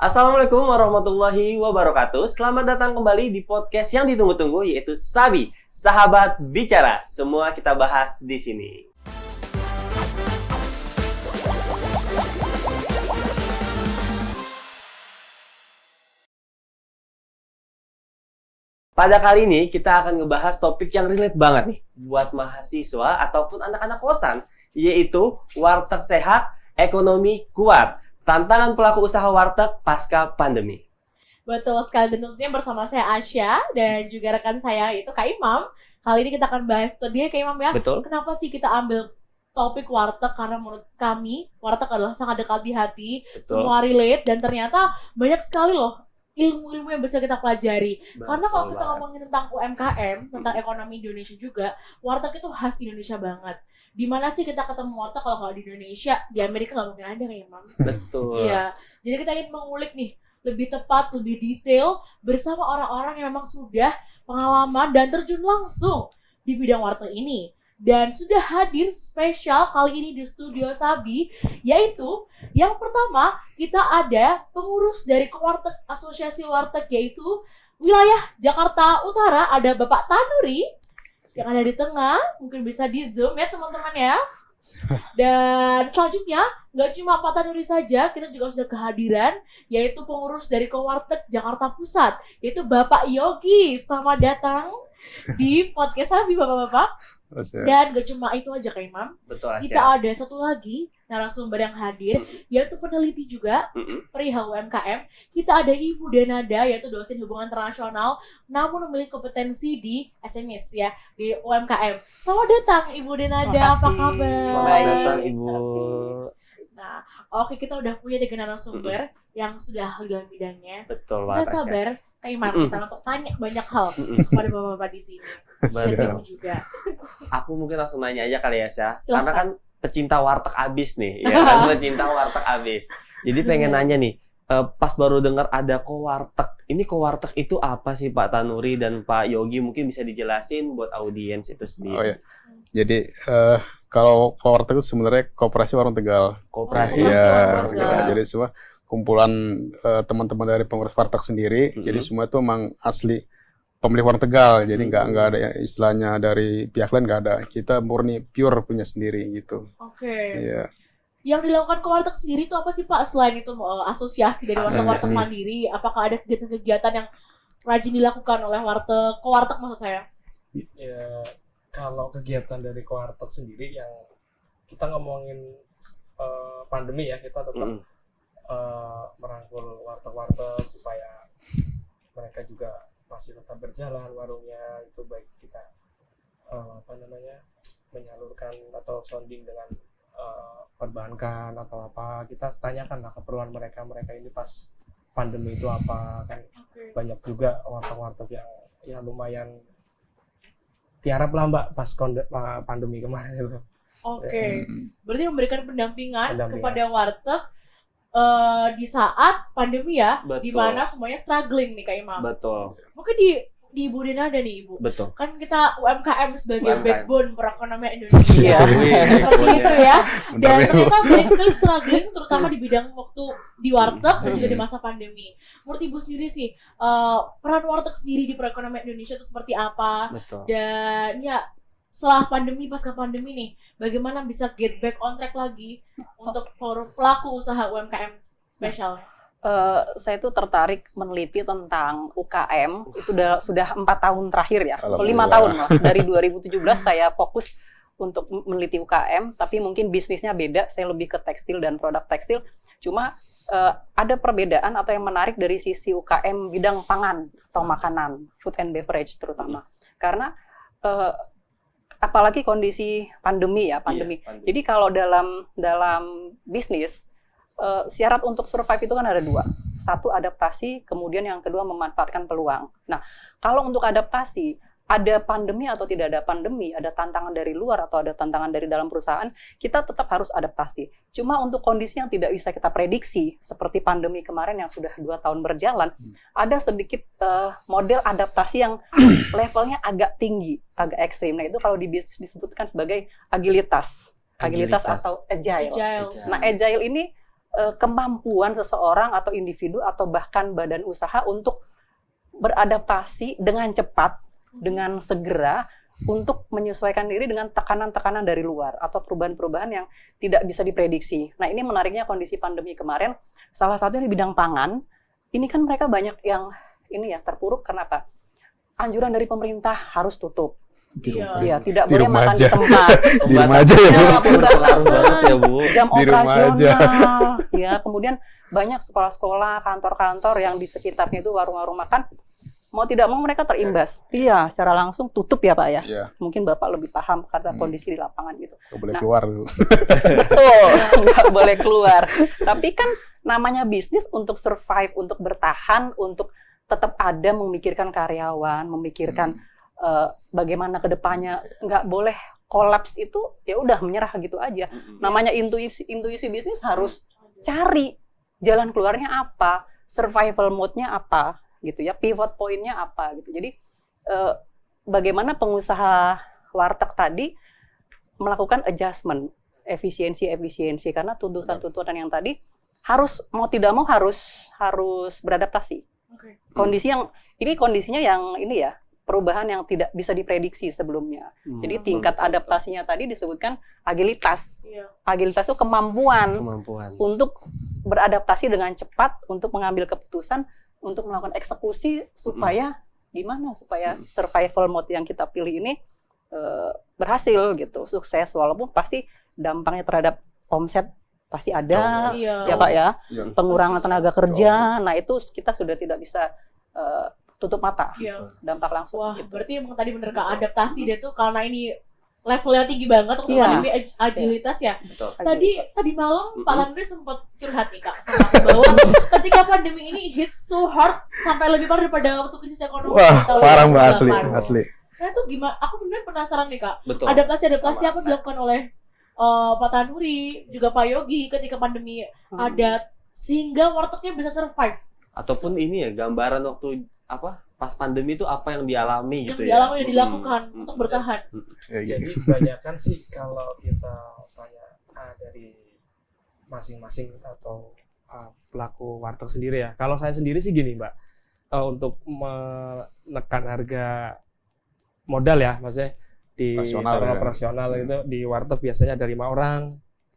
Assalamualaikum warahmatullahi wabarakatuh. Selamat datang kembali di podcast yang ditunggu-tunggu, yaitu Sabi, Sahabat Bicara. Semua kita bahas di sini. Pada kali ini kita akan ngebahas topik yang relate banget nih buat mahasiswa ataupun anak-anak kosan, yaitu warteg sehat, ekonomi kuat. Tantangan pelaku usaha warteg pasca pandemi. Betul sekali, dan tentunya bersama saya Asya dan juga rekan saya yaitu Kak Imam. Kali ini kita akan bahas itu dia Kak Imam ya. Betul. Kenapa sih kita ambil topik warteg? Karena menurut kami warteg adalah sangat dekat di hati. Betul. Semua relate dan ternyata banyak sekali loh ilmu-ilmu yang bisa kita pelajari. Betul. Karena kalau kita ngomongin tentang UMKM, tentang ekonomi Indonesia juga, warteg itu khas Indonesia banget. Di mana sih kita ketemu warteg kalau nggak di Indonesia? Di Amerika nggak mungkin ada Kak Imam. Betul. Iya, jadi kita ingin mengulik nih lebih tepat, lebih detail bersama orang-orang yang memang sudah pengalaman dan terjun langsung di bidang warteg ini. Dan sudah hadir spesial kali ini di studio Sabi, yaitu yang pertama kita ada pengurus dari Warteg Asosiasi Warteg, yaitu wilayah Jakarta Utara, ada Bapak Tanuri yang ada di tengah, mungkin bisa di zoom ya teman-teman ya. Dan selanjutnya nggak cuma Pak Tanuri saja, kita juga sudah kehadiran yaitu pengurus dari Warteg Jakarta Pusat, yaitu Bapak Yogi. Selamat datang di podcast Sabi Bapak-bapak. Dan gak cuma itu aja Kak Imam, Betul, Asya. kita ada satu lagi narasumber yang hadir, yaitu peneliti juga perihal UMKM. Kita ada Ibu Denada, yaitu dosen hubungan internasional, namun memiliki kompetensi di SMEs ya, di UMKM. Selamat datang Ibu Denada, apa kabar? Selamat datang Ibu. Nah, oke, kita udah punya 3 narasumber yang sudah ahli dalam bidangnya. Betul Kita banget, Asya. sabar Kak Imam kita untuk tanya banyak hal kepada bapak-bapak di sini. Dan Ibu juga. Aku mungkin langsung nanya aja kali ya, Syah. Silakan. Karena kan pecinta warteg abis nih, ya kan? Pecinta warteg abis. Jadi pengen nanya nih, pas baru dengar ada kowarteg. Ini kowarteg itu apa sih Pak Tanuri dan Pak Yogi? Mungkin bisa dijelasin buat audiens itu sendiri. Oh ya, jadi kalau kowarteg itu sebenarnya koperasi warung Tegal. Koperasi Iya, warung ya, Tegal. jadi semua kumpulan teman-teman dari pengurus warteg sendiri. Jadi semua itu memang asli pemilik warung Tegal. Jadi nggak ada istilahnya dari pihak lain, nggak ada. Kita murni pure punya sendiri gitu. Oke. Iya. Yang dilakukan ke warteg sendiri itu apa sih Pak? Selain itu asosiasi dari warteg-warteg Asosiasi. mandiri, apakah ada kegiatan-kegiatan yang rajin dilakukan oleh warteg, ke warteg maksud saya? Ya, kalau kegiatan dari Kowarteg sendiri yang kita ngomongin pandemi ya, kita tetap merangkul warteg-warteg supaya mereka juga masih tetap berjalan warungnya, itu baik kita menyalurkan atau sounding dengan perbankan atau apa, kita tanyakan lah keperluan mereka ini pas pandemi itu apa kan. Banyak juga warteg-warteg yang lumayan tiarap lah Mbak pas pandemi kemarin itu. Oke. Berarti memberikan pendampingan Pendampingan. kepada warteg di saat pandemi ya, Betul. di mana semuanya struggling nih Kak Imam. Betul, Mungkin di Ibu Denada nih Ibu. betul. Kan kita UMKM sebagai UMKM. backbone perekonomian Indonesia. Seperti itu ya. Dan ternyata banyak sekali struggling, terutama di bidang waktu di warteg dan juga di masa pandemi. Menurut Ibu sendiri sih, peran warteg sendiri di perekonomian Indonesia itu seperti apa? Betul. Dan ya, setelah pandemi, pasca pandemi nih, bagaimana bisa get back on track lagi untuk pelaku usaha UMKM spesial? Saya tuh tertarik meneliti tentang UKM itu sudah 4 tahun terakhir ya, 5 Alhamdulillah. tahun loh. Dari 2017 saya fokus untuk meneliti UKM, tapi mungkin bisnisnya beda. Saya lebih ke tekstil dan produk tekstil. Cuma ada perbedaan atau yang menarik dari sisi UKM bidang pangan atau makanan, food and beverage terutama. Karena apalagi kondisi pandemi ya, pandemi. Iya, pandemi. Jadi kalau dalam bisnis syarat untuk survive itu kan ada 2. Satu, adaptasi, kemudian yang kedua memanfaatkan peluang. Nah, kalau untuk adaptasi, ada pandemi atau tidak ada pandemi, ada tantangan dari luar atau ada tantangan dari dalam perusahaan, kita tetap harus adaptasi. Cuma untuk kondisi yang tidak bisa kita prediksi, seperti pandemi kemarin yang sudah 2 tahun berjalan, ada sedikit model adaptasi yang levelnya agak tinggi, agak ekstrim. Nah, itu kalau di bisnis disebutkan sebagai agilitas atau agile. Agile. Nah, agile ini kemampuan seseorang atau individu atau bahkan badan usaha untuk beradaptasi dengan cepat, dengan segera untuk menyesuaikan diri dengan tekanan-tekanan dari luar atau perubahan-perubahan yang tidak bisa diprediksi. Nah, ini menariknya kondisi pandemi kemarin, salah satunya di bidang pangan, ini kan mereka banyak yang ini ya terpuruk. Kenapa? Anjuran dari pemerintah harus tutup. Iya, tidak Di boleh rumah makan aja. di tempat. Di rumah aja ya, Bu. Ya, Berpengaruh banget ya, Bu. Jam Di rumah aja. operasional, ya. Kemudian banyak sekolah-sekolah, kantor-kantor yang di sekitarnya itu warung-warung makan, mau tidak mau mereka terimbas. Iya, secara langsung tutup ya Pak ya. Iya, Mungkin Bapak lebih paham karena kondisi di lapangan gitu. nggak boleh Nah. keluar dulu. Betul, nggak boleh keluar. Tapi kan namanya bisnis untuk survive, untuk bertahan, untuk tetap ada, memikirkan karyawan, memikirkan bagaimana ke depannya, nggak boleh kolaps itu ya udah menyerah gitu aja. Namanya intuisi bisnis harus cari jalan keluarnya apa, survival mode-nya apa gitu ya, pivot point-nya apa gitu. Jadi bagaimana pengusaha warteg tadi melakukan adjustment, efisiensi karena tuntutan-tuntutan yang tadi harus mau tidak mau harus beradaptasi. Oke. Kondisinya yang ini ya, perubahan yang tidak bisa diprediksi sebelumnya. Jadi tingkat adaptasinya tadi disebutkan agilitas. Iya. Agilitas itu kemampuan untuk beradaptasi dengan cepat, untuk mengambil keputusan, untuk melakukan eksekusi supaya gimana? Supaya survival mode yang kita pilih ini berhasil gitu, sukses. Walaupun pasti dampaknya terhadap omset pasti ada, Iya. ya Pak ya. Yang Pengurangan tenaga kerja, nah itu kita sudah tidak bisa tutup mata Iya. dampak langsung. Wah, gitu. berarti emang tadi bener Kak, adaptasi deh tuh karena ini levelnya tinggi banget untuk Iya. pandemi, agilitas ya. Betul. Tadi malam Pak Landry sempat curhat nih Kak sama aku bahwa ketika pandemi ini hit so hard sampai lebih parah daripada waktu krisis ekonomi wah, tahun parah Mbak, 2008. asli. Nah itu gimana? Aku benar penasaran nih Kak. Betul. Adaptasi Sama apa saya. dilakukan oleh Pak Tanuri juga Pak Yogi ketika pandemi ada sehingga wartegnya bisa survive Ataupun ini ya gambaran waktu pas pandemi itu apa yang dialami yang gitu dialami dan ya. dilakukan untuk bertahan. Ya, gitu. Jadi kebanyakan sih kalau kita tanya dari masing-masing atau pelaku warteg sendiri ya. Kalau saya sendiri sih gini Mbak, untuk menekan harga modal ya, maksudnya di Operasional dalam ya. operasional itu di warteg biasanya ada 5 orang,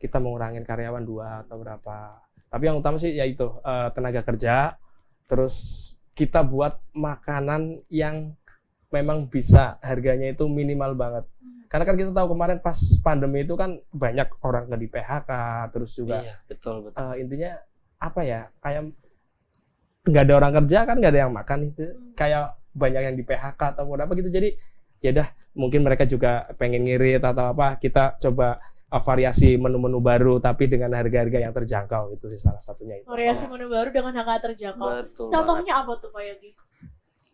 kita mengurangin karyawan 2 atau berapa. Tapi yang utama sih yaitu tenaga kerja, terus kita buat makanan yang memang bisa harganya itu minimal banget. Karena kan kita tahu kemarin pas pandemi itu kan banyak orang nggak di PHK, terus juga Iya, betul. intinya apa ya, kayak nggak ada orang kerja kan nggak ada yang makan itu, kayak banyak yang di PHK atau apa gitu. Jadi ya dah mungkin mereka juga pengen ngirit atau apa, kita coba variasi menu-menu baru tapi dengan harga-harga yang terjangkau, itu sih salah satunya itu. Variasi menu baru dengan harga terjangkau. Betul. Contohnya apa tuh Pak Yogi?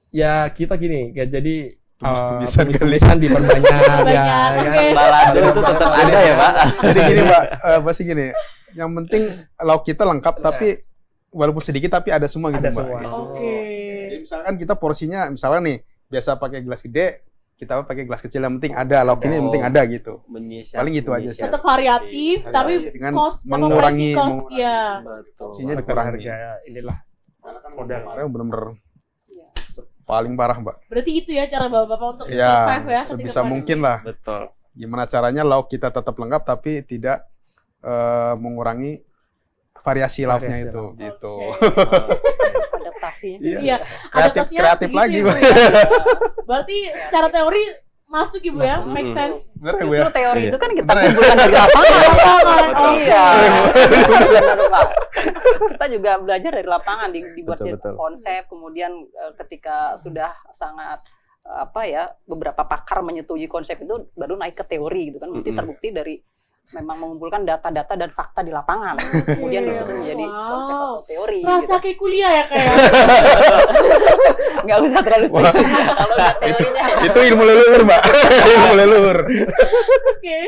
Ya kita gini, ya jadi Tumis-tumisan tumis-tumisan diperbanyak ya, Banyak, ya. oke. Balado itu tetap ada ya, Pak. Jadi gini Mbak, pasti gini. Yang penting lauk kita lengkap tapi walaupun sedikit tapi ada semua gitu Ada Mbak. semua. Gitu. Oke. Jadi misalkan kita porsinya misalnya nih biasa pakai gelas gede, kita pakai gelas kecil, yang penting ada lauk ini yang penting ada gitu. Menyisap. Paling gitu aja sih. Tetap variatif tapi Dengan cost sama mengurangi pricing cost ya. Betul. Porsinya Harga dikurangi. harga inilah modal. Kemarin bener-bener Iya. paling parah Mbak. Berarti itu ya cara Bapak untuk Ya, survive ya ketika sebisa pandemi. mungkin lah. Betul. Gimana caranya lauk kita tetap lengkap tapi tidak mengurangi variasi lauknya Variasi itu lauk. gitu. Oke. Adaptasi. Iya, Kreatif adaptasinya kreatif segitu lagi ya, Bu. Bu, ya. Berarti secara teori masuk Ibu ya, Masuk. make sense. Bener ya Bu ya? Justru teori Iya. itu kan kita Bener ya? kumpulkan dari lapangan. Lapangan, Iya. oke. Benar, Pak. Kita juga belajar dari lapangan, dibuat Betul. konsep, kemudian ketika sudah sangat beberapa pakar menyetujui konsep itu baru naik ke teori gitu kan. Berarti terbukti dari memang mengumpulkan data-data dan fakta di lapangan. Kemudian disusun menjadi konsep atau teori. Serasa Gitu. kayak kuliah ya kayak. Nggak usah terlalu Wah. serius. Kalau udah teorinya ya. Itu ilmu leluhur Mbak. Ilmu leluhur. Oke.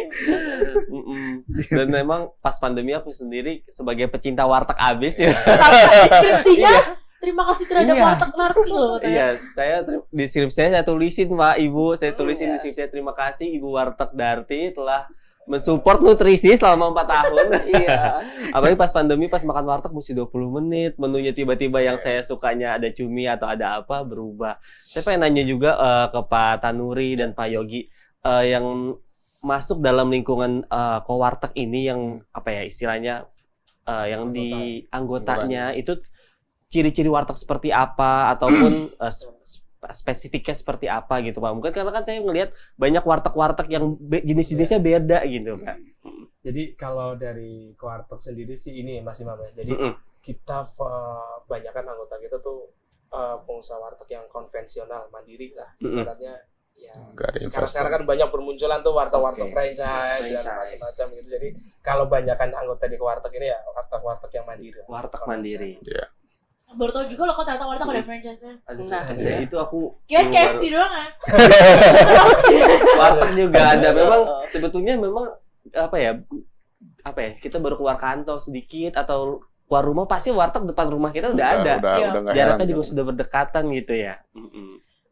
Dan memang pas pandemi aku sendiri sebagai pecinta warteg abis ya. Sampai deskripsinya terima kasih terhadap Iya. warteg Narti loh katanya. Iya, saya di skrip saya tulisin Pak Ibu, saya tulisin Iya. di skrip saya terima kasih Ibu Warteg Darti telah mensupport nutrisi selama 4 tahun. Iya. Apalagi pas pandemi, pas makan warteg mesti 20 menit, menunya tiba-tiba yang saya sukanya ada cumi atau ada apa berubah. Saya pengen nanya juga ke Pak Tanuri dan Pak Yogi, yang masuk dalam lingkungan co-warteg ini yang apa ya istilahnya yang di anggotanya itu ciri-ciri warteg seperti apa ataupun spesifiknya seperti apa gitu Pak. Mungkin karena kan saya ngelihat banyak warteg-warteg yang jenis-jenisnya beda gitu Pak. Jadi kalau dari co-warteg sendiri sih ini Mas Imam ya. Jadi kita banyakkan anggota kita tuh pengusaha warteg yang konvensional, mandiri lah. Ibaratnya ya sekarang kan banyak bermunculan tuh warteg-warteg franchise dan macam-macam gitu. Jadi kalau banyakkan anggota di co-warteg ini ya warteg-warteg yang mandiri. Warteg mandiri. Iya. Baru tau juga loh kok ternyata warteg ada franchise-nya. Nah, itu aku Kayak KFC doang ya. warteg juga ada. Memang sebetulnya memang apa ya kita baru keluar kantor sedikit atau keluar rumah pasti warteg depan rumah kita udah ada. Udah nggak Jaraknya heran juga gitu. sudah berdekatan gitu ya.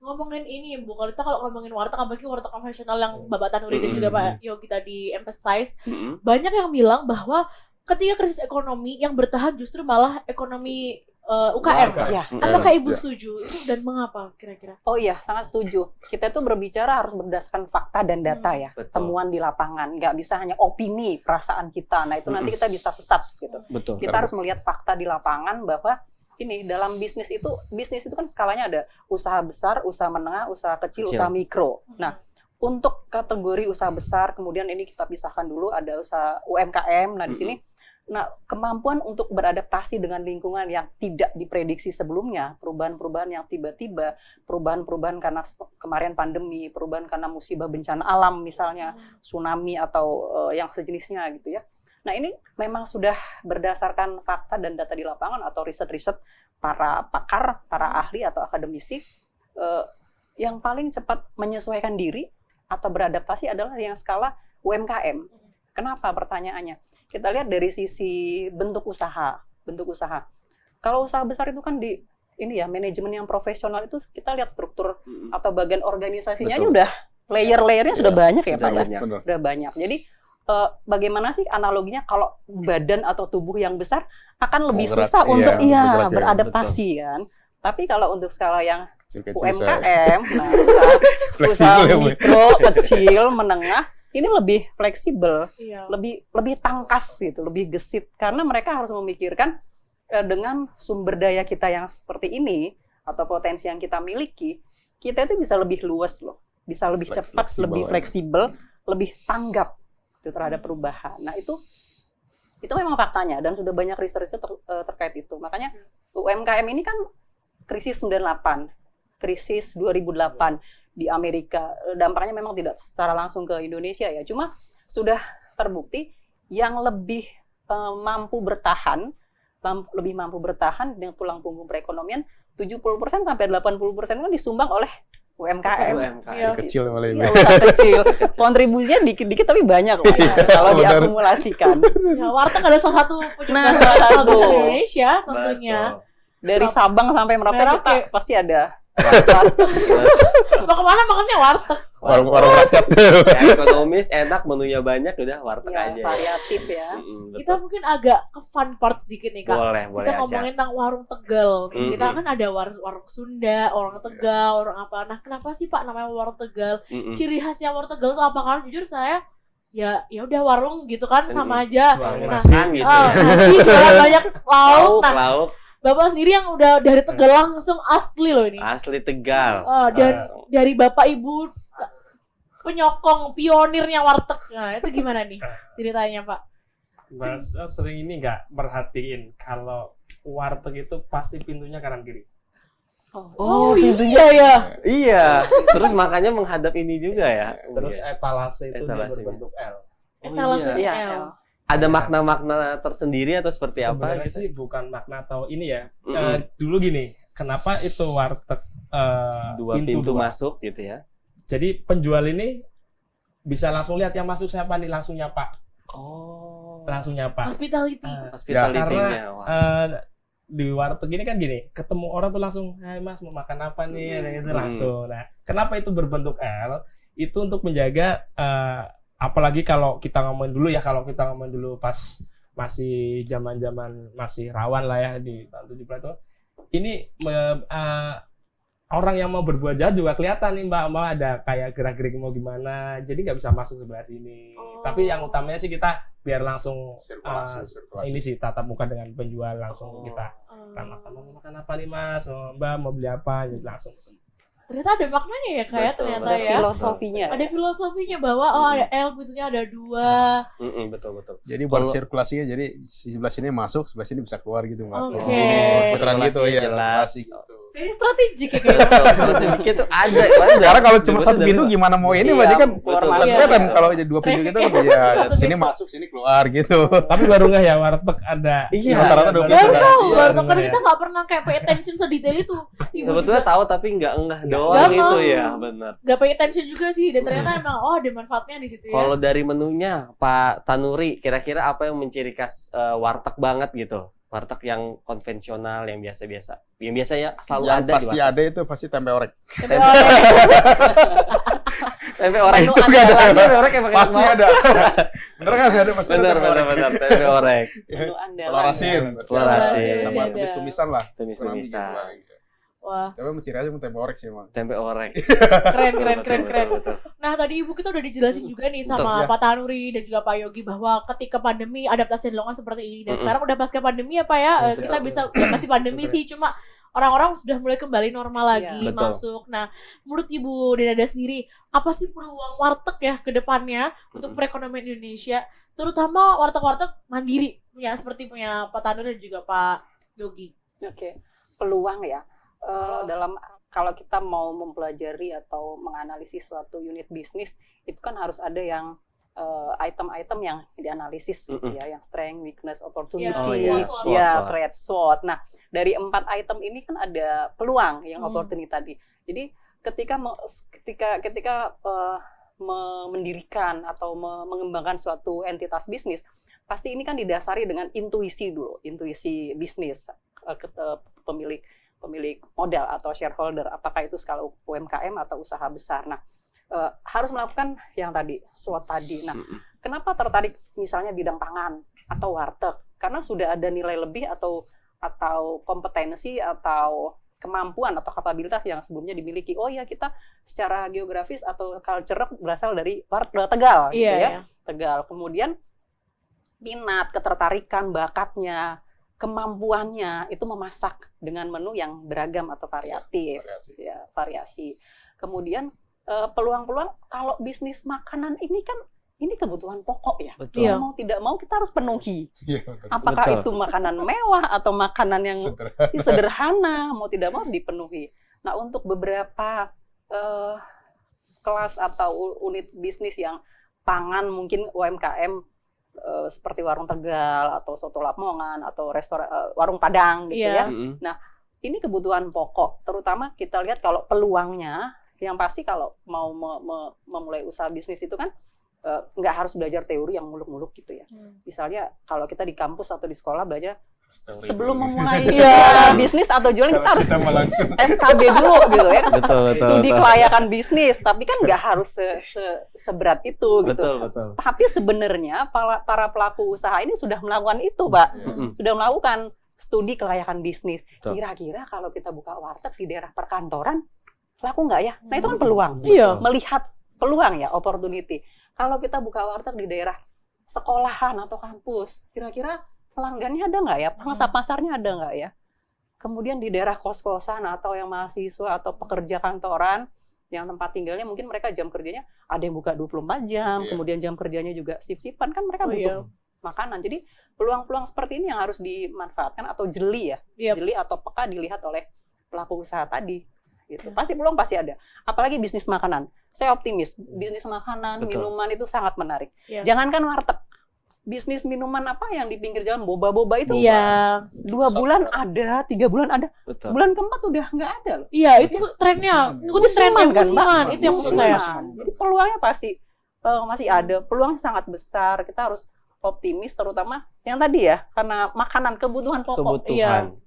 Ngomongin ini Bu, kalau kita ngomongin warteg, apalagi warteg konvensional yang Bapak Tanuri dan juga Pak Yogi tadi emphasize, banyak yang bilang bahwa ketika krisis ekonomi yang bertahan justru malah ekonomi UKM. Ya. Apakah Ibu Ya. setuju itu dan mengapa kira-kira? Oh iya, sangat setuju. Kita tuh berbicara harus berdasarkan fakta dan data ya, Betul. temuan di lapangan. Nggak bisa hanya opini, perasaan kita. Nah itu nanti kita bisa sesat gitu. Betul. Kita harus melihat fakta di lapangan bahwa ini dalam bisnis itu kan skalanya ada usaha besar, usaha menengah, usaha kecil, usaha mikro. Nah untuk kategori usaha besar, kemudian ini kita pisahkan dulu ada usaha UMKM. Nah di sini kemampuan untuk beradaptasi dengan lingkungan yang tidak diprediksi sebelumnya, perubahan-perubahan yang tiba-tiba, perubahan-perubahan karena kemarin pandemi, perubahan karena musibah bencana alam misalnya, tsunami atau yang sejenisnya gitu ya. Nah ini memang sudah berdasarkan fakta dan data di lapangan atau riset-riset para pakar, para ahli atau akademisi, yang paling cepat menyesuaikan diri atau beradaptasi adalah yang skala UMKM. Kenapa pertanyaannya? Kita lihat dari sisi bentuk usaha. Kalau usaha besar itu kan di ini ya manajemen yang profesional itu kita lihat struktur atau bagian organisasinya aja udah layer-layernya sudah banyak ya Pak ya. Udah banyak. Jadi bagaimana sih analoginya kalau badan atau tubuh yang besar akan lebih susah untuk beradaptasi kan. Tapi kalau untuk skala yang UMKM, nah usaha mikro, kecil, menengah ini lebih fleksibel, lebih tangkas gitu, lebih gesit karena mereka harus memikirkan dengan sumber daya kita yang seperti ini atau potensi yang kita miliki, kita itu bisa lebih luas loh, bisa lebih cepat, lebih fleksibel, lebih tanggap itu terhadap perubahan. Nah itu memang faktanya dan sudah banyak riset-riset terkait itu. Makanya UMKM ini kan krisis 98, krisis 2008. Di Amerika, dampaknya memang tidak secara langsung ke Indonesia ya, cuma sudah terbukti yang lebih mampu bertahan dengan tulang punggung perekonomian 70% sampai 80% kan disumbang oleh UMKM. Kecil malah ini. Usaha kecil. Kontribusinya dikit-dikit tapi banyak loh kalau diakumulasikan. Ya, warteg ada salah satu penyumbang besar Indonesia tentunya. Dari Sabang sampai Merauke pasti ada. Mau kemana makannya warteg? Warung rakyat. Ekonomis, enak, menunya banyak, udah warteg aja. Variatif ya. Kita mungkin agak ke fun part sedikit nih Kak. Boleh. Kita ngomongin tentang warung Tegal. Kita kan ada warung Sunda, warung Tegal, warung apa. Nah, kenapa sih Pak namanya warung Tegal? Ciri khasnya warung Tegal itu apa? Karena jujur saya ya udah warung gitu kan sama aja. Nasi gitu. Nasi jualan banyak lauk. Lauk. Bapak sendiri yang udah dari Tegal langsung asli loh ini. Asli Tegal. Dan dari Bapak Ibu penyokong pionirnya warteg. Nah, itu gimana nih ceritanya, Pak? Mas sering ini nggak merhatiin kalau warteg itu pasti pintunya kanan kiri. Oh pintunya ya. Iya. Terus makanya menghadap ini juga ya. Terus etalase itu dia berbentuk L. Etalase L. Ada makna-makna tersendiri atau seperti apa? Sebenarnya sih bukan makna atau ini ya. Dulu gini, kenapa itu warteg dua pintu masuk gitu ya? Jadi penjual ini bisa langsung lihat yang masuk siapa nih, langsung nyapa. Langsung nyapa. Hospitality. Hospitality-nya. Di warteg ini kan gini, ketemu orang tuh langsung, "Hai Mas, mau makan apa nih?" Gitu langsung. Nah, kenapa itu berbentuk L? Itu untuk menjaga apalagi kalau kita ngomongin dulu pas masih zaman-zaman masih rawan lah ya di tahun 70 itu. Ini orang yang mau berbuat jahat juga kelihatan nih Mbak ada kayak gerak-gerik mau gimana, jadi nggak bisa masuk sebelah sini. Tapi yang utamanya sih kita biar langsung Sirkulasi. ini sih tatap muka dengan penjual langsung kita makan apa nih Mas, Mbak mau beli apa, jadi langsung. Ternyata ada maknanya ya kayak Betul, ternyata betul. ya. Filosofinya. Ada filosofinya bahwa ada L pintunya ada 2. Betul. Jadi buat Kalau- sirkulasinya, jadi sebelah sini masuk, sebelah sini bisa keluar gitu Mbak. Oke. Jadi puteran gitu Sirkulasinya ya, jelas. sirkulasi gitu. Ini strategik ya kayaknya. Betul, strategi itu ada. Karena kalau cuma satu pintu gimana mau ini Mbak, Iya, jadi kan keluar betul, masuk. kelihatan kalau aja 2 pintu gitu kan ya Satu sini pintu. masuk, sini keluar gitu. Tapi baru nggak ya warteg ada. Iya, rata-rata 2 pintu. Baru tahu, Iya, baru tahu bener karena ya. kita nggak pernah kayak pay attention sedetail itu. Ibu Sebetulnya juga tahu tapi nggak ngeh doang Nggak itu mau. ya, benar. nggak pay attention juga sih dan ternyata emang ada manfaatnya di situ ya. Kalau dari menunya Pak Tanuri, kira-kira apa yang menciri khas warteg banget gitu? Warteg yang konvensional, yang biasa-biasa. Yang biasanya selalu Yang ada di pasti warteg. ada itu pasti tempe orek. Tapi orang- Tempe orek Menu itu nggak ada. andalan. Tempe orek yang pakai Pasti semua. ada. Bener kan ada pasti ada tempe orek. Benar. Tempe orek. Menu andalan. Telur asin, pasti Telur ada. asin. Sama Ada. tumis-tumisan lah. Tumis-tumisan. Kurang lebih gitu lah. Wah, Coba menciri aja tempe orek sih emang. Tempe orek. keren. Betul. Nah, tadi Ibu kita udah dijelasin juga nih sama Betul, ya. Pak Tanuri dan juga Pak Yogi bahwa ketika pandemi adaptasi lingkungan seperti ini dan Mm-mm. sekarang udah pasca pandemi ya Pak ya, Betul. kita bisa ya masih pandemi sih cuma orang-orang sudah mulai kembali normal lagi Iya. Betul. masuk. Nah, menurut Ibu Denada sendiri, apa sih peluang warteg ya ke depannya untuk perekonomian Indonesia, terutama warteg-warteg mandiri punya seperti punya Pak Tanuri dan juga Pak Yogi? Oke, peluang ya. Kalau kita mau mempelajari atau menganalisis suatu unit bisnis, itu kan harus ada yang item-item yang dianalisis gitu ya, yang strength, weakness, opportunity, Oh iya, SWOT, ya, SWOT. threat, SWOT. Nah, dari 4 item ini kan ada peluang yang Hmm. opportunity tadi. Jadi ketika mendirikan atau mengembangkan suatu entitas bisnis, pasti ini kan didasari dengan intuisi dulu, intuisi bisnis pemilik modal atau shareholder, apakah itu skala UMKM atau usaha besar. Nah, harus melakukan yang tadi, SWOT tadi. Nah, kenapa tertarik misalnya bidang pangan atau warteg? Karena sudah ada nilai lebih atau kompetensi atau kemampuan atau kapabilitas yang sebelumnya dimiliki. Oh ya, kita secara geografis atau culture berasal dari Tegal, gitu ya. Tegal. Kemudian minat, ketertarikan, bakatnya, kemampuannya itu memasak dengan menu yang beragam atau variatif, variasi. Kemudian peluang-peluang kalau bisnis makanan ini kan ini kebutuhan pokok ya. Betul. Iya. Mau tidak mau kita harus penuhi. Iya, betul. Apakah Betul. itu makanan mewah atau makanan yang sederhana, mau tidak mau dipenuhi. Nah, untuk beberapa kelas atau unit bisnis yang pangan mungkin UMKM seperti warung Tegal atau soto Lamongan atau restoran warung Padang gitu Iya. ya. Ini kebutuhan pokok. Terutama kita lihat kalau peluangnya, yang pasti kalau mau memulai usaha bisnis itu kan nggak harus belajar teori yang muluk-muluk gitu ya. Misalnya kalau kita di kampus atau di sekolah belajar sebelum memulai bisnis atau jualan kita harus SKB dulu gitu ya. Betul. Studi kelayakan bisnis, tapi kan nggak harus seberat itu gitu. Betul. Tapi sebenarnya para pelaku usaha ini sudah melakukan itu, Pak. Sudah melakukan studi kelayakan bisnis. Betul. Kira-kira kalau kita buka warteg di daerah perkantoran, laku nggak ya? Nah, itu kan peluang. Iya. Melihat peluang ya, opportunity. Kalau kita buka warteg di daerah sekolahan atau kampus, kira-kira pelanggannya ada nggak ya? Pangsa pasarnya ada nggak ya? Kemudian di daerah kos-kosan atau yang mahasiswa atau pekerja kantoran, yang tempat tinggalnya mungkin mereka jam kerjanya ada yang buka 24 jam, kemudian jam kerjanya juga shift-shiftan, kan mereka butuh makanan. Jadi peluang-peluang seperti ini yang harus dimanfaatkan atau jeli ya. Jeli atau peka dilihat oleh pelaku usaha tadi. Gitu. Pasti peluang pasti ada. Apalagi bisnis makanan. Saya optimis, bisnis makanan, minuman itu sangat menarik. Jangankan warteg. Bisnis minuman apa yang di pinggir jalan, boba-boba itu 2 bulan ada, 3 bulan ada. Betul. Bulan keempat udah nggak ada loh. Iya, itu trennya. Ngikutin trennya Musiman kan, musiman. Mbak? Itu yang maksud saya. Musiman. Jadi peluangnya pasti masih ada. Peluang sangat besar. Kita harus optimis terutama yang tadi ya, karena makanan kebutuhan pokok. Kebutuhan.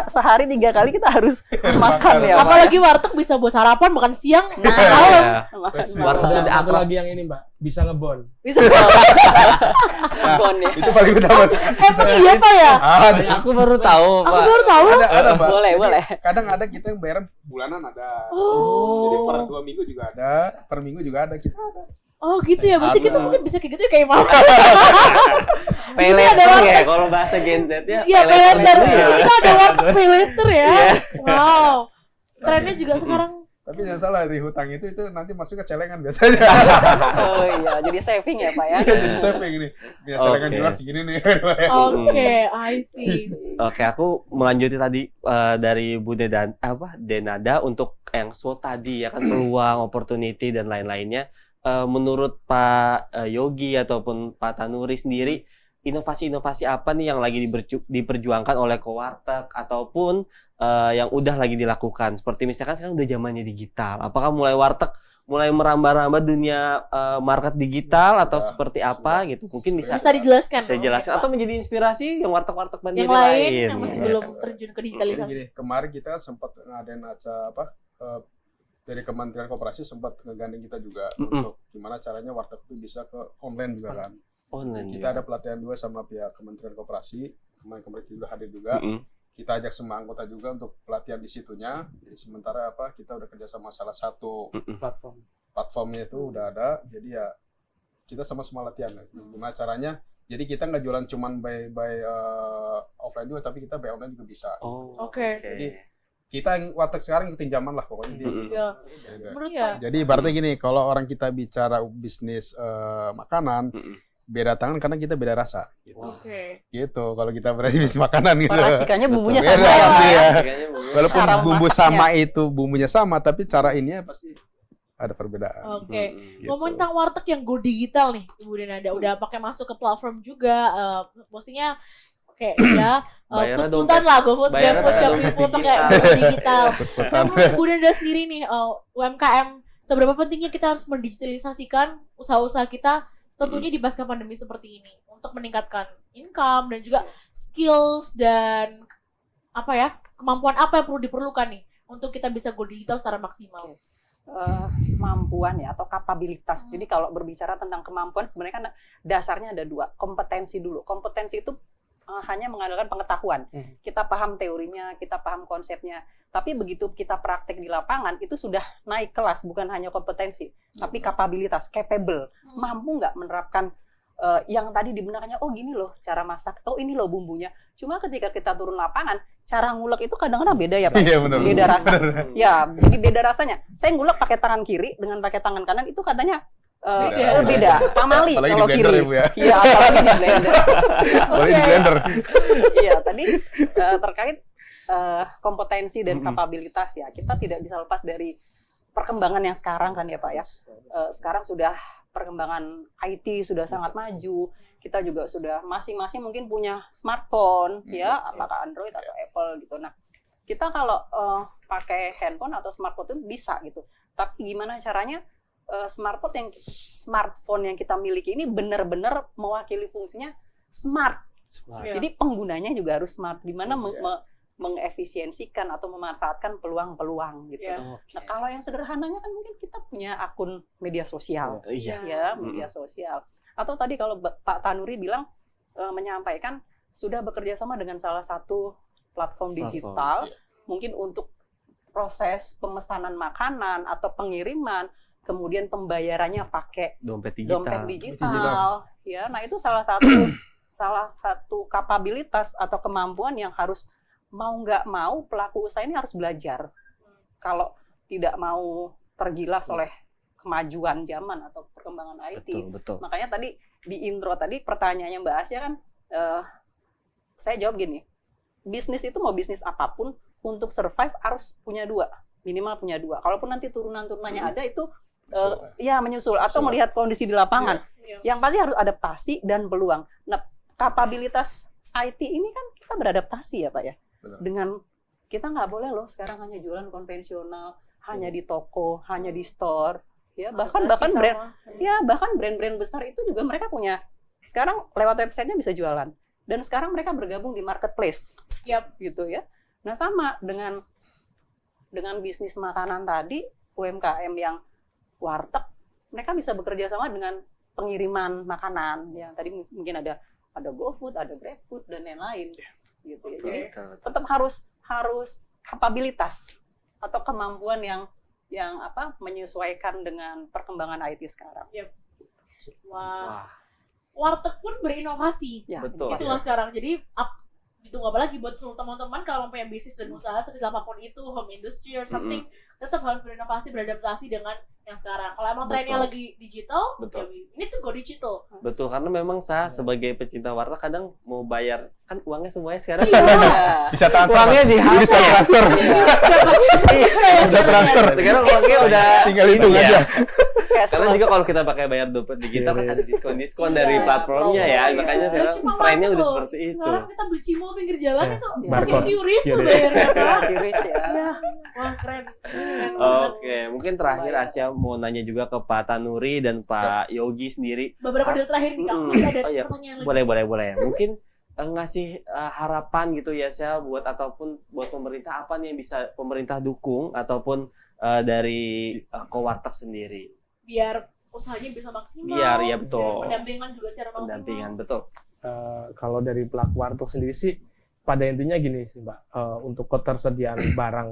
sehari 3 kali kita harus makan ya. Pak. Apalagi warteg bisa buat sarapan, makan siang, Nah, malam. makan Warteg malam. ada Satu apa? lagi yang ini Mbak, bisa ngebon. Bisa ngebon ya. Itu paling utama. Emang iya Pak ya? Ada. Aku baru tahu, Aku Pak. baru tahu. Ada, Mbak. Boleh, Jadi, boleh. Kadang ada kita yang bayar bulanan ada. Oh. Jadi per 2 minggu juga ada, per minggu juga ada, kita ada. Oh gitu ya, berarti kita Ada. mungkin bisa kayak gitu ya kayak mau. Pay Ini ada later warteg. ya kalau bahasa Gen Z ya. Iya, pay later. Iya. Kita ada warteg pay later ya. Wow. Trennya juga sekarang. Tapi jangan salah, di hutang itu nanti masuk ke celengan biasanya. Oh iya, jadi saving ya Pak ya. Iya, jadi saving ini. Punya celengan Oke. di luar segini nih. Oke, I see. Oke, aku melanjuti tadi dari Bu Denada untuk yang SWOT tadi ya kan, peluang, opportunity dan lain-lainnya. Menurut Pak Yogi ataupun Pak Tanuri sendiri, inovasi-inovasi apa nih yang lagi diperjuangkan oleh Cowarteg ataupun yang udah lagi dilakukan? Seperti misalkan sekarang udah zamannya digital. Apakah warteg mulai merambah-rambah dunia market digital atau seperti apa gitu? Mungkin bisa Bisa dijelaskan. jelaskan atau menjadi inspirasi yang warteg-warteg mandiri yang lain lain. yang masih Gitu. belum terjun ke Jadi digitalisasi. gini, kemarin kita sempat ngadain acara dari Kementerian Koperasi sempat ngegandeng kita juga untuk gimana caranya warteg itu bisa ke online juga kan. Online Kita juga. ada pelatihan 2 sama pihak Kementerian Koperasi, kemarin kita juga hadir juga. Kita ajak semua anggota juga untuk pelatihan di situnya. Jadi sementara kita udah kerja sama salah satu platformnya itu udah ada. Jadi ya kita sama-sama latihan. Gimana caranya? Jadi kita nggak jualan cuman by offline juga, tapi kita by online juga bisa. Oh, Oke. Jadi kita yang warteg sekarang ikutin zaman lah pokoknya. Ya. Menurut ya. Jadi ibaratnya gini, kalau orang kita bicara bisnis makanan, beda tangan karena kita beda rasa gitu. Oke. Gitu kalau kita bisnis makanan gitu. Peracikannya bumbunya Beda sama ya Pak pasti ya. ya. Kayaknya bagus. Walaupun Cara bumbu masaknya. sama itu bumbunya sama, tapi cara ininya pasti ada perbedaan. Oke. Gitu. Ngomongin tentang warteg yang go digital nih, Ibu Denada udah pakai masuk ke platform juga, postingnya kayak ya Bayarnya food-foodan lah, GoFood, Bayarnya GoFood, pakai Shopee dompet Food pakai digital. dompet digital. Nah, Food-foodan. menurut Ibu Denada sendiri nih, UMKM, seberapa pentingnya kita harus mendigitalisasikan usaha-usaha kita, tentunya di pasca pandemi seperti ini, untuk meningkatkan income dan juga skills dan kemampuan apa yang perlu diperlukan nih untuk kita bisa go digital secara maksimal. Kemampuan ya atau kapabilitas. Jadi kalau berbicara tentang kemampuan sebenarnya kan dasarnya ada 2, kompetensi dulu. Kompetensi itu hanya mengandalkan pengetahuan. Kita paham teorinya, kita paham konsepnya. Tapi begitu kita praktek di lapangan itu sudah naik kelas, bukan hanya kompetensi, tapi kapabilitas, capable. Mampu nggak menerapkan yang tadi dibenarkannya, oh gini loh cara masak, oh ini loh bumbunya. Cuma ketika kita turun lapangan, cara ngulek itu kadang-kadang beda ya Pak. Iya benar. Beda rasa. Ya, jadi beda rasanya. Saya ngulek pakai tangan kiri dengan pakai tangan kanan itu katanya beda. Pamali Apalagi kalau di blender kiri. ya, Bu ya. Iya, apalagi di blender. Boleh di blender. Iya, tadi terkait kompetensi dan kapabilitas ya. Kita tidak bisa lepas dari perkembangan yang sekarang kan ya Pak ya. Sekarang sudah perkembangan IT sudah sangat maju. Kita juga sudah masing-masing mungkin punya smartphone ya, apakah Android atau Apple gitu. Nah, kita kalau pakai handphone atau smartphone itu bisa gitu. Tapi gimana caranya smartphone yang kita miliki ini benar-benar mewakili fungsinya smart. Iya. Jadi penggunanya juga harus smart. Gimana mengefisiensikan atau memanfaatkan peluang-peluang gitu. Iya. Nah, kalau yang sederhananya kan mungkin kita punya akun media sosial. Iya. Ya, media sosial. Atau tadi kalau Pak Tanuri bilang menyampaikan sudah bekerja sama dengan salah satu platform digital, mungkin untuk proses pemesanan makanan atau pengiriman, kemudian pembayarannya pakai Dompet dompet digital. digital. Ya, nah itu salah satu kapabilitas atau kemampuan yang harus mau nggak mau pelaku usaha ini harus belajar. Kalau tidak mau tergilas oleh kemajuan zaman atau perkembangan IT. Betul. Makanya tadi di intro tadi pertanyaannya Mbak Asya kan, saya jawab gini, bisnis itu mau bisnis apapun untuk survive harus punya 2, minimal punya 2. Kalaupun nanti turunan-turunannya ada itu menyusul atau melihat kondisi di lapangan. Yang pasti harus adaptasi dan peluang. Nah, kapabilitas IT ini kan kita beradaptasi ya Pak ya. Benar. Dengan kita nggak boleh loh sekarang hanya jualan konvensional, hanya di toko, hanya di store. Ya, bahkan brand-brand besar itu juga mereka punya. Sekarang lewat websitenya bisa jualan. Dan sekarang mereka bergabung di marketplace. Yap. Gitu ya. Nah, sama dengan bisnis makanan tadi, UMKM yang warteg, mereka bisa bekerja sama dengan pengiriman makanan yang tadi mungkin ada GoFood, ada GrabFood dan lain-lain gitu ya. Jadi tetap harus kapabilitas atau kemampuan yang menyesuaikan dengan perkembangan IT sekarang. Wah. Warteg pun berinovasi. Ya, Betul. Itulah sekarang. Jadi ditunggu apa lagi buat seluruh teman-teman kalau punya bisnis dan usaha sekecil apapun itu, home industry or something, tetap harus berinovasi, beradaptasi dengan yang sekarang. Kalau emang trennya lagi digital, Betul. ya ini tuh go digital. Betul, karena memang saya sebagai pecinta warteg kadang mau bayar, kan uangnya semuanya sekarang Iya. Bisa transfer, uangnya Mas. di Bisa transfer. Bisa transfer. Sekarang uangnya udah Tinggal hitung Iya. aja. Karena juga kalau kita pakai bayar dompet digital kan ada diskon dari Iya, platformnya ya, promo, makanya iya. sekarang cuma trennya warteg udah loh. seperti itu. Sekarang kita beli cimol pinggir jalan Iya. itu Iya. masih Barcode. QRIS tuh QRIS. bayarnya, Pak. Curious ya. Ya, wah keren. Oke, mungkin terakhir Asia mau nanya juga ke Pak Tanuri dan Pak Yogi sendiri. Beberapa detik terakhir nih, Kak. Mm-mm. Masih ada Oh, iya. pertanyaan lagi. Boleh. Mungkin ngasih harapan gitu ya saya buat pemerintah apa nih yang bisa pemerintah dukung ataupun dari Kowarteg sendiri. Biar usahanya bisa maksimal. Biar ya betul. Pendampingan juga secara maksimal. Pendampingan betul. Kalau dari pelaku warteg sendiri sih pada intinya gini sih Mbak, untuk ketersediaan barang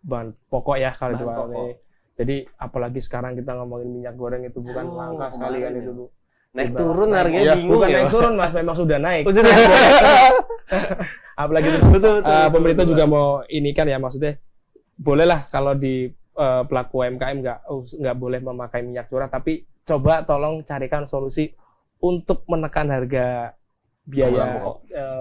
bahan pokok ya kalau Bahan di warteg. pokok. Jadi apalagi sekarang kita ngomongin minyak goreng itu bukan Aduh, langka sekali kan kemarin itu ya. Bu. Naik Tiba- turun naik- harganya iya, bingung Bukan ya. naik turun Mas, memang sudah naik. Oh, sudah. Apalagi itu betul. pemerintah juga mau ini kan ya, maksudnya bolehlah kalau di pelaku UMKM nggak boleh memakai minyak curah, tapi coba tolong carikan solusi untuk menekan harga biaya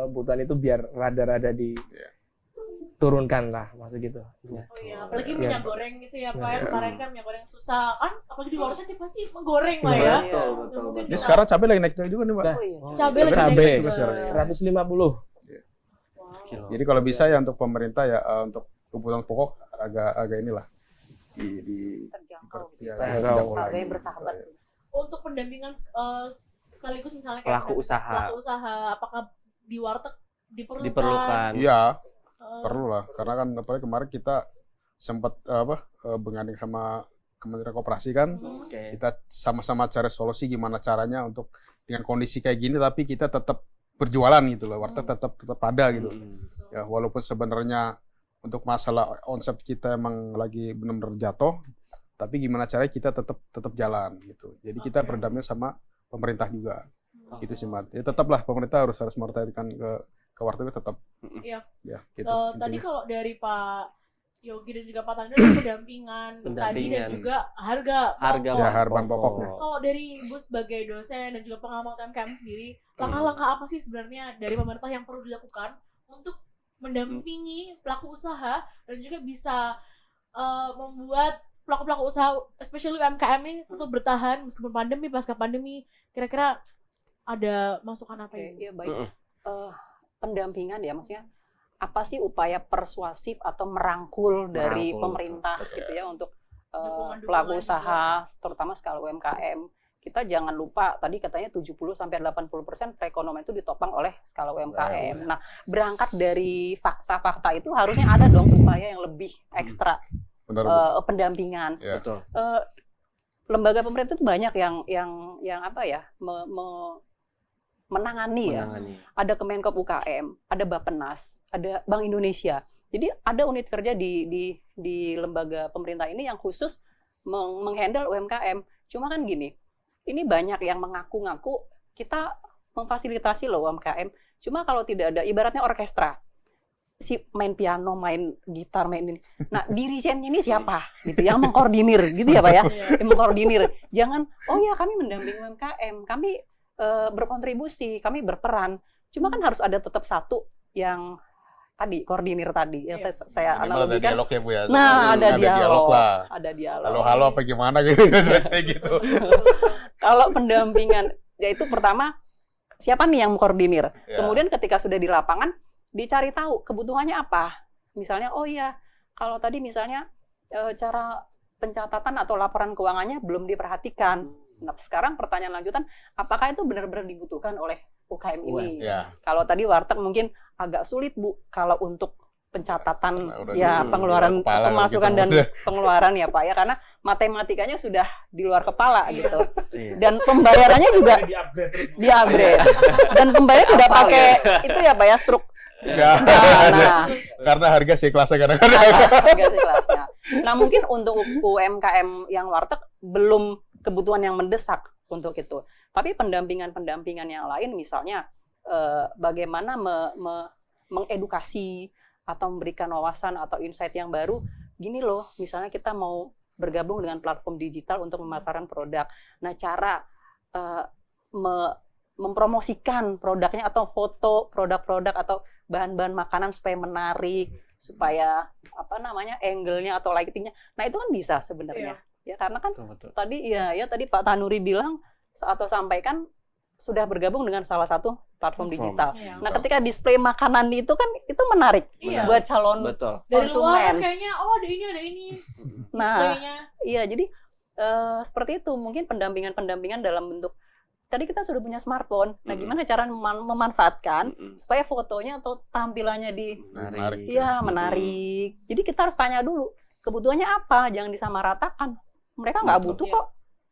kebutuhan itu biar rada-rada diturunkan lah, maksud gitu. Oh iya, apalagi Iya. minyak goreng gitu ya, Pak. Iya. Kemarin kan minyak goreng susah kan, apalagi di warteg dia pasti menggoreng lah ya. Betul. Mungkin Ini kita- sekarang cabai lagi naik juga nih, Pak. Oh iya. cabai lagi Cabai naik juga juga. sekarang. 150. Wow. Jadi kalau bisa ya untuk pemerintah ya untuk kebutuhan pokok agak inilah di Terjangkau gitu. ya, Terjangkau. terjangkau Harganya lagi. bersahabat. Untuk pendampingan sekaligus misalnya kayak Pelaku usaha. apakah di warteg diperlukan? Diperlukan. Iya, Eh, perlu lah. Karena kan apalagi kemarin kita sempat berganding sama Kementerian Koperasi kan. Oke. Kita sama-sama cari solusi gimana caranya untuk dengan kondisi kayak gini tapi kita tetap berjualan gitu loh. Warteg tetap ada gitu. Ya, walaupun sebenarnya untuk masalah konsep kita emang lagi benar-benar jatuh, tapi gimana caranya kita tetap jalan gitu. Jadi kita Oke. berdampingan sama pemerintah juga. Gitu sih, Mat. Ya tetaplah pemerintah harus mertaikkan ke warteg tetap. Iya. Ya, gitu. Tadi intinya. kalau dari Pak Yogi dan juga Pak Tanur pendampingan tadi dan Pendampingan. juga harga. Harga Ya, harga pokoknya. Kalau dari Ibu sebagai dosen dan juga pengamat UMKM sendiri, langkah-langkah apa sih sebenarnya dari pemerintah yang perlu dilakukan untuk mendampingi pelaku usaha dan juga bisa membuat pelaku-pelaku usaha, especially UMKM ini tetap bertahan meskipun pandemi, pasca pandemi, kira-kira ada masukan apa Oke, ya? ya baik. Pendampingan ya, maksudnya apa sih upaya persuasif atau merangkul dari Merangkul, pemerintah betul. gitu ya untuk Dukungan-dukungan pelaku juga. usaha, terutama skala UMKM. Kita jangan lupa tadi katanya 70-80% perekonomian itu ditopang oleh skala UMKM. Nah, berangkat dari fakta-fakta itu harusnya ada dong upaya yang lebih ekstra Benar, Bu. pendampingan. Ya. Betul. Lembaga pemerintah itu banyak yang apa ya menangani ya. Menangani. Ada Kemenkop UKM, ada Bappenas, ada Bank Indonesia. Jadi ada unit kerja di lembaga pemerintah ini yang khusus menghandle UMKM. Cuma kan gini, ini banyak yang mengaku-ngaku kita memfasilitasi loh UMKM. Cuma kalau tidak ada, ibaratnya orkestra, si main piano, main gitar, main ini. Nah, dirijennya ini siapa? Gitu, yang mengkoordinir, gitu ya Pak ya? Iya. Yang mengkoordinir. Jangan, oh ya kami mendampingi UMKM, kami berkontribusi, kami berperan. Cuma kan harus ada tetap satu yang tadi, koordinir tadi. Yang Iya. saya Minimal ada analogikan. dialog ya, Bu ya. Nah, ada dialog dialog. lah. Ada dialog. Halo-halo apa gimana gitu selesai gitu. Kalau pendampingan, yaitu pertama, siapa nih yang mengkoordinir? Ya. Kemudian ketika sudah di lapangan, dicari tahu kebutuhannya apa. Misalnya, oh iya, kalau tadi misalnya cara pencatatan atau laporan keuangannya belum diperhatikan. Nah, sekarang pertanyaan lanjutan, apakah itu benar-benar dibutuhkan oleh UKM ini? Ya. Kalau tadi warteg mungkin agak sulit, Bu, kalau untuk pencatatan Karena udah ya di pengeluaran luar kepala kalau pemasukan kita dan udah. pengeluaran ya Pak ya, karena matematikanya sudah di luar kepala gitu. Iya. Dan pembayarannya juga Di upgrade terus. di-upgrade. Dan pembayar tidak Hafal pakai itu ya Pak ya, struk. Nggak. Nah, Karena harga seikhlasnya kadang-kadang. harga sih kelasnya. Nah, mungkin untuk UMKM yang warteg belum kebutuhan yang mendesak untuk itu. Tapi pendampingan-pendampingan yang lain misalnya bagaimana mengedukasi atau memberikan wawasan atau insight yang baru. Gini loh, misalnya kita mau bergabung dengan platform digital untuk memasarkan produk. Nah, cara mempromosikan produknya atau foto produk-produk atau bahan-bahan makanan supaya menarik, supaya angle-nya atau lighting-nya. Nah, itu kan bisa sebenarnya. Ya karena kan Betul. tadi tadi Pak Tanuri bilang atau sampaikan sudah bergabung dengan salah satu platform digital. Iya. Nah, ketika display makanan itu kan itu menarik Iya. buat calon Betul. Dari luar konsumen. kayaknya ada ini Nah, displaynya. iya jadi seperti itu mungkin pendampingan dalam bentuk tadi kita sudah punya smartphone. Nah, gimana cara memanfaatkan supaya fotonya atau tampilannya Menarik. menarik. Jadi kita harus tanya dulu kebutuhannya apa, jangan disamaratakan. Mereka nggak Betul. butuh kok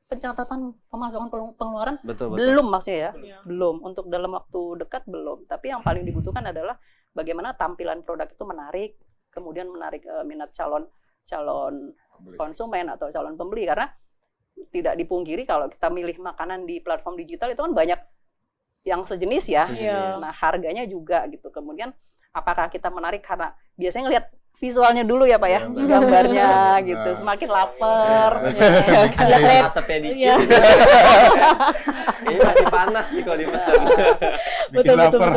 pencatatan pemasukan pengeluaran. Betul. Belum maksudnya ya. Iya. Belum, untuk dalam waktu dekat belum. Tapi yang paling dibutuhkan adalah bagaimana tampilan produk itu menarik, kemudian menarik minat calon konsumen atau calon pembeli. Karena tidak dipungkiri kalau kita milih makanan di platform digital itu kan banyak yang sejenis ya. Iya. Nah, harganya juga gitu. Kemudian apakah kita menarik karena biasanya ngelihat visualnya dulu ya Pak ya, Iya, benar. gambarnya Benar. gitu. Semakin lapar. Iya. ya kan? Ada Lihat. asapnya dikit. Iya. Ini masih panas nih kalau dipesan. Betul. lapar.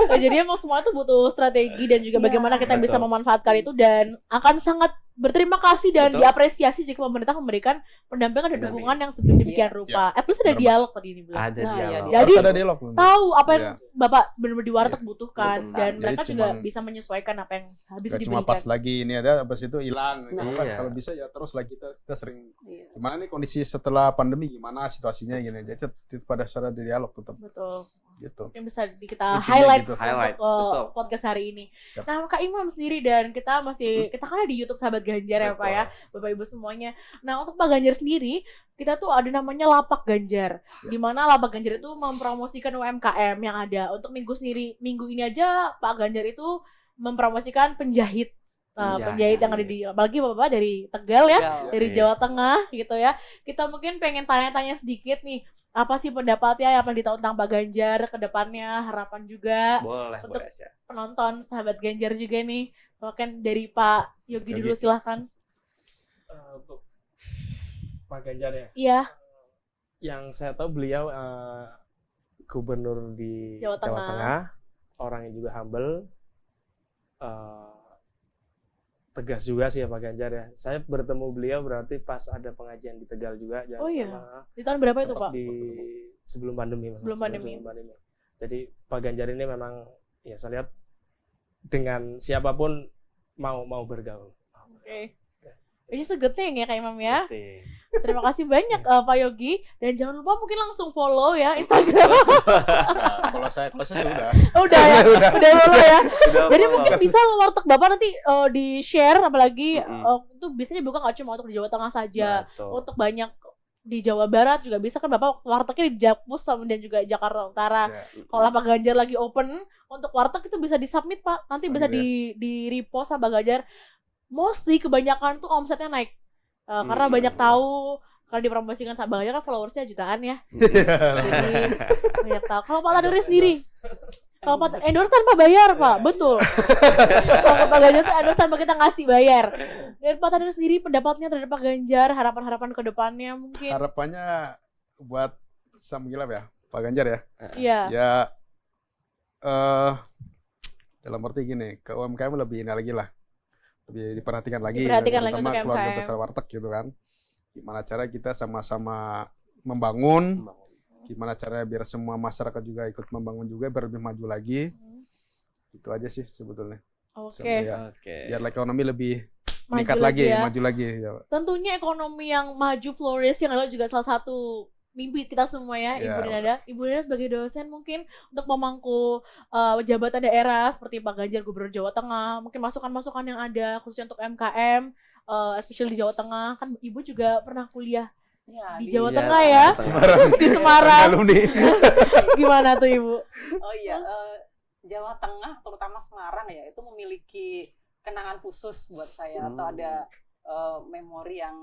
Nah, jadi emang semua itu butuh strategi dan juga Iya. bagaimana kita bisa Betul. memanfaatkan itu, dan akan sangat berterima kasih dan Betul. diapresiasi jika pemerintah memberikan pendampingan dan Pendampingan. dukungan yang sedemikian rupa. At least ada Benar. dialog tadi dibilang. Ada Nah, iya, dialog. Jadi, Harus ada dialog. Tahu apa yang Iya. Bapak benar-benar di warteg butuhkan, Betul. dan Jadi mereka juga cuman- bisa menyesuaikan apa yang bisa Nggak cuma diberikan. pas lagi ini ada, habis itu hilang. Nah. Kan Iya. kalau bisa ya terus lah kita sering. Iya. Gimana nih kondisi setelah pandemi? Gimana situasinya gini? Jadi pada secara dialog tetap Betul. gitu. Yang bisa kita Intinya highlight gitu. untuk Highlight, betul. podcast hari ini. Siap. Nah, Kak Imam sendiri dan kita kita kan ada di YouTube Sahabat Ganjar ya Pak ya, Betul. Bapak Ibu semuanya. Nah, untuk Pak Ganjar sendiri, kita tuh ada namanya Lapak Ganjar. Ya. Di mana Lapak Ganjar itu mempromosikan UMKM yang ada. Untuk minggu ini aja Pak Ganjar itu mempromosikan penjahit. Penjahit yang ada di, apalagi Bapak dari Tegal ya, Tegal. dari Iya. Jawa Tengah gitu ya. Kita mungkin pengen tanya-tanya sedikit nih, apa sih pendapatnya apa yang ditahu tentang Pak Ganjar ke depannya, harapan juga Boleh, Untuk- boleh sih. penonton Sahabat Ganjar juga nih. Bahkan dari Pak Yogi dulu Yogi. silahkan. Untuk Pak Ganjar ya. Iya, Yang saya tahu beliau gubernur di Jawa Tengah. Orang yang juga humble, tegas juga sih ya Pak Ganjar ya. Saya bertemu beliau berarti pas ada pengajian di Tegal juga. Oh iya. Sama- di tahun berapa itu Pak? sebelum pandemi. Mas. Sebelum pandemi. Jadi Pak Ganjar ini memang ya saya lihat dengan siapapun mau bergaul. Oke. Ini segeting ya Kak Imam ya. Penting. Terima kasih banyak Pak Yogi, dan jangan lupa mungkin langsung follow ya Instagram. Nah, kalau saya sudah. Udah ya, udah follow ya. Udah, Jadi follow. mungkin bisa warteg Bapak nanti di share, apalagi Mm-mm. itu biasanya buka nggak cuma untuk di Jawa Tengah saja, Betul. untuk banyak di Jawa Barat juga bisa kan Bapak wartegnya di Jakpus dan juga Jakarta Utara. Ya. Kalau Pak Ganjar lagi open untuk warteg itu bisa di-submit Pak. Nanti Oh, bisa gitu di repost sama Pak Ganjar. Mostly kebanyakan tuh omsetnya naik. Karena banyak tahu, karena dipromosikan sama Pak Ganjar kan followersnya jutaan ya. Jadi banyak tahu. Kalau Pak Tanuri sendiri, kalau Pak endorse tanpa bayar Pak, betul. Kalau Pak Ganjar tuh endorse tanpa kita ngasih bayar. Dan Pak Tanuri sendiri pendapatnya terhadap Pak Ganjar, harapan-harapan ke depannya mungkin. Harapannya buat Samgilap ya, Pak Ganjar ya. Iya. Ya dalam arti gini, ke UMKM lebih ini lagi lah. Lebih diperhatikan lagi. Diperhatikan lagi terutama untuk keluarga UMKM. besar warteg gitu kan. Gimana cara kita sama-sama membangun, gimana caranya biar semua masyarakat juga ikut membangun juga biar lebih maju lagi. Itu aja sih sebetulnya. Oke. Ya, Oke. biar ekonomi lebih Maju meningkat lagi, ya. maju lagi ya. Tentunya ekonomi yang maju flourish yang adalah juga salah satu mimpi kita semua ya, Iya. Ibu Dinada. Ibu Dinada sebagai dosen mungkin untuk memangku jabatan daerah seperti Pak Ganjar Gubernur Jawa Tengah, mungkin masukan-masukan yang ada khususnya untuk MKM, especially di Jawa Tengah. Kan Ibu juga pernah kuliah Ya, di Jawa Iya, Tengah ya, Semarang. di Semarang. Alumni. Gimana tuh Ibu? Oh iya, Jawa Tengah, terutama Semarang ya, itu memiliki kenangan khusus buat saya atau ada memori yang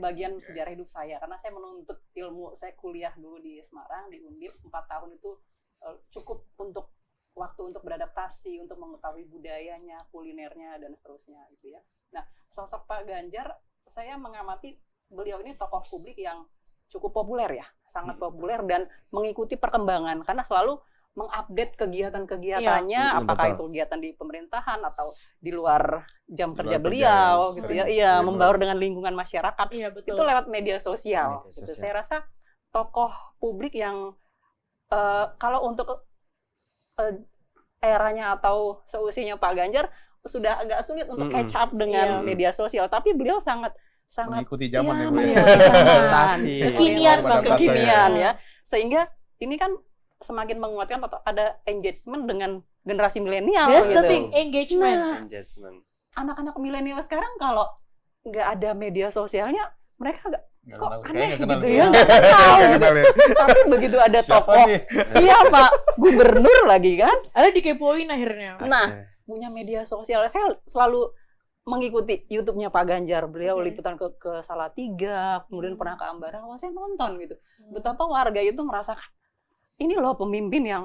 bagian sejarah hidup saya karena saya menuntut ilmu. Saya kuliah dulu di Semarang di Undip 4 tahun itu cukup untuk waktu untuk beradaptasi, untuk mengetahui budayanya, kulinernya dan seterusnya gitu ya. Nah, sosok Pak Ganjar, saya mengamati beliau ini tokoh publik yang cukup populer ya, sangat populer dan mengikuti perkembangan karena selalu mengupdate kegiatan-kegiatannya, Iya, apakah betul. itu kegiatan di pemerintahan atau di luar jam kerja kerja, beliau gitu sering. ya. Iya, Iya, membaur dengan lingkungan masyarakat. Iya betul. Itu lewat media sosial. Media Gitu. sosial. Saya rasa tokoh publik yang kalau untuk eranya atau seusianya Pak Ganjar sudah agak sulit untuk catch up dengan Iya. media sosial, tapi beliau sangat Mengikuti zaman iya, ya, Bu. ya. mengikuti zaman. Adaptasi. Kekinian, Bang. Kekinian Iya. ya. Sehingga ini kan semakin menguatkan atau ada engagement dengan generasi milenial That's the gitu. thing, engagement. Nah, Engagement. anak-anak milenial sekarang kalau nggak ada media sosialnya, mereka nggak Nggak kok kenal. aneh Kayaknya nggak gitu kenal. ya, nggak kenal Nggak gitu. kenal ya. Tapi begitu ada Siapa tokoh, nih? iya Pak Gubernur lagi kan, Ada dikepoin akhirnya. Nah, Oke. punya media sosial. Saya selalu mengikuti YouTube-nya Pak Ganjar. Beliau Oke. liputan ke Salatiga, kemudian pernah ke Ambarawa. Saya nonton gitu. Betapa warga itu merasakan ini loh pemimpin yang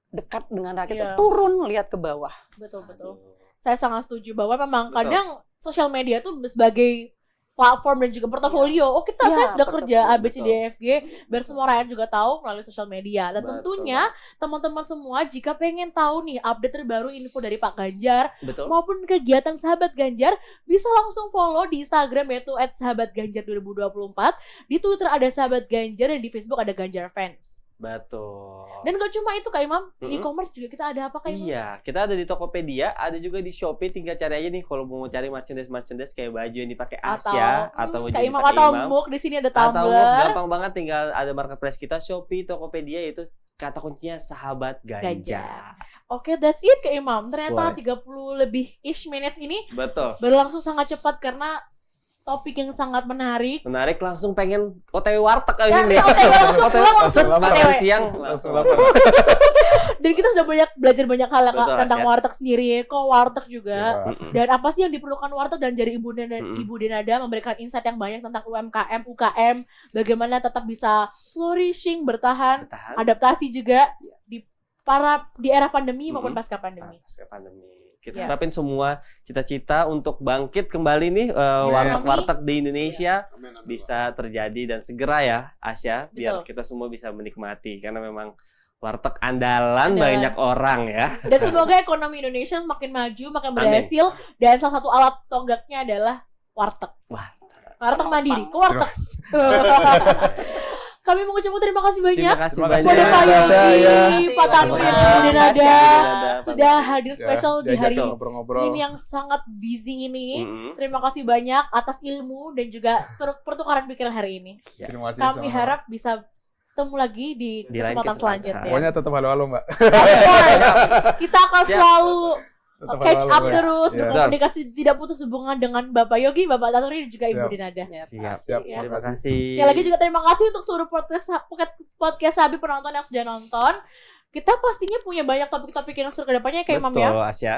dekat dengan rakyat, Iya. turun lihat ke bawah. Betul betul. Aduh. Saya sangat setuju bahwa memang Betul. kadang sosial media tuh sebagai platform dan juga portofolio. Oh kita Iya, saya sudah kerja A, B, C, D, betul. E, F, G, biar semua rakyat juga tahu melalui sosial media. Dan Betul. tentunya teman-teman semua jika pengen tahu nih update terbaru info dari Pak Ganjar Betul. maupun kegiatan Sahabat Ganjar, bisa langsung follow di Instagram yaitu @sahabatganjar2024, di Twitter ada Sahabat Ganjar dan di Facebook ada Ganjar Fans. Betul. Dan gak cuma itu Kak Imam, di Mm-mm. e-commerce juga kita ada apa Kak Imam? Iya, kita ada di Tokopedia, ada juga di Shopee. Tinggal cari aja nih kalau mau cari merchandise kayak baju yang dipakai Asia atau baju Kak yang Imam dipakai atau Imam. Muk di sini ada Atau Tumblr. gampang banget tinggal ada marketplace kita Shopee, Tokopedia itu kata kuncinya Sahabat Ganjar. Ganjar. Oke, that's it Kak Imam. Ternyata Boleh. 30 lebih ish minutes ini Betul. berlangsung sangat cepat karena topik yang sangat menarik. Menarik, langsung pengen OTW warteg kali Ya, ini. OTW langsung pulang langsung Langsung makan OTW. siang Langsung langsung. lapar. Dan kita sudah belajar banyak hal ya, Kak, Betul, tentang Asia. warteg sendiri, kok warteg juga. Siap. Mm-mm. Dan apa sih yang diperlukan warteg, dan dari Ibu Denada memberikan insight yang banyak tentang UMKM, UKM, bagaimana tetap bisa flourishing, bertahan, Bertahan. adaptasi juga di era pandemi maupun Mm-mm. pasca pandemi. Pasca pandemi. Kita Ya. harapin semua cita-cita untuk bangkit kembali nih Iya. warteg-warteg di Indonesia Amin, amin. bisa terjadi dan segera ya Asia, biar Betul. kita semua bisa menikmati karena memang warteg andalan Andalan. banyak orang ya. Dan semoga ekonomi Indonesia makin maju, makin Amin. berhasil, dan salah satu alat tonggaknya adalah warteg. Warteg. Warteg mandiri, ke warteg. Kami mengucapkan terima kasih Terima banyak kasih Terima banyak. kasih kepada Pak Tasya, Yogi, ya. Pak Tanur, Terima dan kasih. Ibu Denada Denada, sudah Pak hadir Ya, spesial di diajak hari ngobrol-ngobrol. Senin yang sangat busy ini. Mm-mm. Terima kasih banyak atas ilmu dan juga pertukaran pikiran hari ini. Ya. Terima kasih. Kami sama-sama. harap bisa ketemu lagi di Di lain kesempatan kesempatan. selanjutnya. Pokoknya tetap halo-halo, Mbak. Of course, kita akan Siap. selalu Tetap catch halo-halo, up Mbak. terus, Ya. berkomunikasi, tidak putus hubungan dengan Bapak Yogi, Bapak Tanuri, dan juga Ibu Siap. Denada. Siap. Siap. Ya. Terima kasih. Sekali lagi juga terima kasih untuk seluruh podcast Sabi penonton yang sudah nonton. Kita pastinya punya banyak topik-topik yang seru ke depannya kayak Imam ya. Betul, Asia.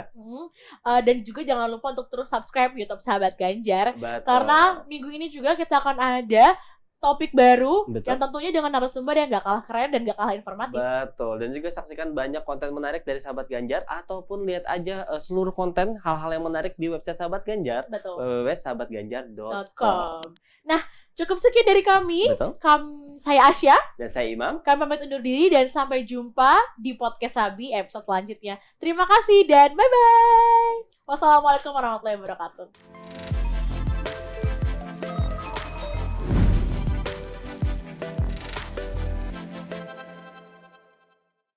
Dan juga jangan lupa untuk terus subscribe YouTube Sahabat Ganjar. Betul. Karena minggu ini juga kita akan ada topik baru Betul. yang tentunya dengan narasumber yang gak kalah keren dan gak kalah informatif. Betul, dan juga saksikan banyak konten menarik dari Sahabat Ganjar ataupun lihat aja seluruh konten hal-hal yang menarik di website Sahabat Ganjar Betul. www.sahabatganjar.com. Nah, cukup sekian dari kami. Betul. Saya Asya. Dan saya Imam. Kami pamit undur diri dan sampai jumpa di podcast Sabi episode selanjutnya. Terima kasih dan bye-bye. Wassalamualaikum warahmatullahi wabarakatuh.